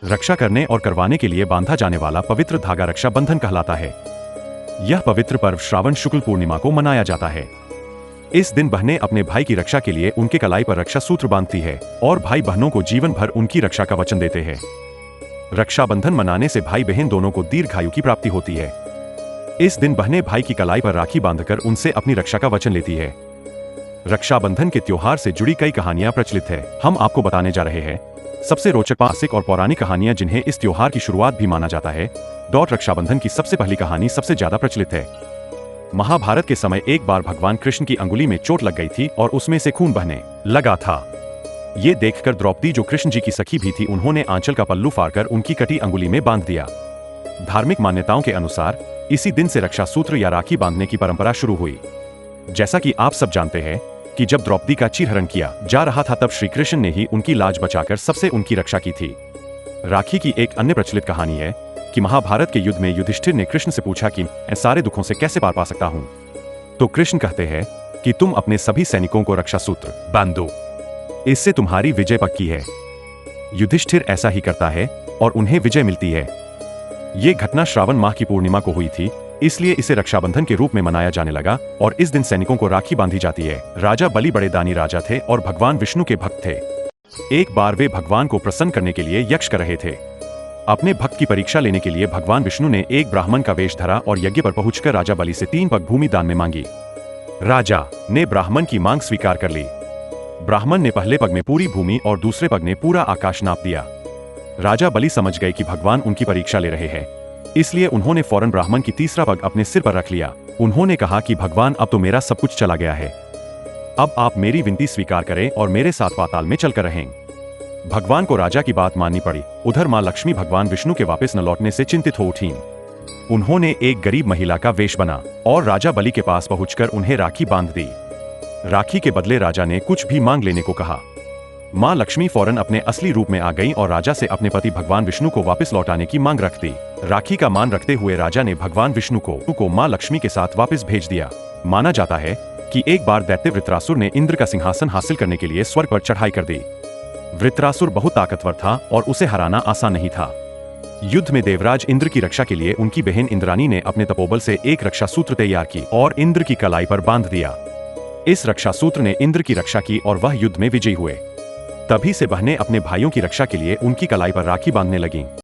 रक्षा करने और करवाने के लिए बांधा जाने वाला पवित्र धागा रक्षा बंधन कहलाता है। यह पवित्र पर्व श्रावण शुक्ल पूर्णिमा को मनाया जाता है। इस दिन बहनें अपने भाई की रक्षा के लिए उनके कलाई पर रक्षा सूत्र बांधती है और भाई बहनों को जीवन भर उनकी रक्षा का वचन देते हैं। रक्षाबंधन मनाने से भाई बहन दोनों को दीर्घायु की प्राप्ति होती है। इस दिन बहनें भाई की कलाई पर राखी बांधकर उनसे अपनी रक्षा का वचन लेती है। रक्षाबंधन के त्योहार से जुड़ी कई कहानियां प्रचलित है। हम आपको बताने जा रहे हैं सबसे रोचक मासिक और पौराणिक कहानियां जिन्हें इस त्योहार की शुरुआत भी माना जाता है। रक्षाबंधन की सबसे पहली कहानी सबसे ज्यादा प्रचलित है। महाभारत के समय एक बार भगवान कृष्ण की अंगुली में चोट लग गई थी और उसमें से खून बहने लगा था। ये देखकर द्रौपदी, जो कृष्ण जी की सखी भी थी, उन्होंने आंचल का पल्लू फाड़कर उनकी कटी अंगुली में बांध दिया। धार्मिक मान्यताओं के अनुसार इसी दिन से रक्षा सूत्र या राखी बांधने की परंपरा शुरू हुई। जैसा कि आप सब जानते हैं कि जब द्रौपदी का चीरहरण किया जा रहा था, तब श्री कृष्ण ने ही उनकी लाज बचाकर सबसे उनकी रक्षा की थी। राखी की एक अन्य प्रचलित कहानी है कि महाभारत के युद्ध में युधिष्ठिर ने कृष्ण से पूछा कि मैं सारे दुखों से कैसे पार पा सकता हूं। तो कृष्ण कहते हैं कि तुम अपने सभी सैनिकों को रक्षा सूत्र बांध दो, इससे तुम्हारी विजय पक्की है। युधिष्ठिर ऐसा ही करता है और उन्हें विजय मिलती है। ये घटना श्रावण माह की पूर्णिमा को हुई थी, इसलिए इसे रक्षाबंधन के रूप में मनाया जाने लगा और इस दिन सैनिकों को राखी बांधी जाती है। राजा बलि बड़े दानी राजा थे और भगवान विष्णु के भक्त थे। एक बार वे भगवान को प्रसन्न करने के लिए यज्ञ कर रहे थे। अपने भक्त की परीक्षा लेने के लिए भगवान विष्णु ने एक ब्राह्मण का वेश धरा और यज्ञ पर पहुंचकर राजा बलि से 3 पग भूमि दान में मांगी। राजा ने ब्राह्मण की मांग स्वीकार कर ली। ब्राह्मण ने पहले पग में पूरी भूमि और दूसरे पग ने पूरा आकाश नाप दिया। राजा बलि समझ गए कि भगवान उनकी परीक्षा ले रहे हैं, इसलिए उन्होंने फौरन ब्राह्मण की तीसरा पग अपने सिर पर रख लिया। उन्होंने कहा कि भगवान, अब तो मेरा सब कुछ चला गया है, अब आप मेरी विनती स्वीकार करें और मेरे साथ पाताल में चलकर रहें। भगवान को राजा की बात माननी पड़ी। उधर मां लक्ष्मी भगवान विष्णु के वापस न लौटने से चिंतित हो उठीं। उन्होंने एक गरीब महिला का वेश बना और राजा बलि के पास पहुंचकर उन्हें राखी बांध दी। राखी के बदले राजा ने कुछ भी मांग लेने को कहा। मां लक्ष्मी फौरन अपने असली रूप में आ गईं और राजा से अपने पति भगवान विष्णु को वापस लौटाने की मांग रख दी। राखी का मान रखते हुए राजा ने भगवान विष्णु को मां लक्ष्मी के साथ वापस भेज दिया। माना जाता है कि एक बार दैत्य वृत्रासुर ने इंद्र का सिंहासन हासिल करने के लिए स्वर्ग पर चढ़ाई कर दी। वृत्रासुर बहुत ताकतवर था और उसे हराना आसान नहीं था। युद्ध में देवराज इंद्र की रक्षा के लिए उनकी बहन इंद्रानी ने अपने तपोबल से एक रक्षा सूत्र तैयार की और इंद्र की कलाई पर बांध दिया। इस रक्षा सूत्र ने इंद्र की रक्षा की और वह युद्ध में विजयी हुए। तभी से बहनें अपने भाइयों की रक्षा के लिए उनकी कलाई पर राखी बांधने लगीं।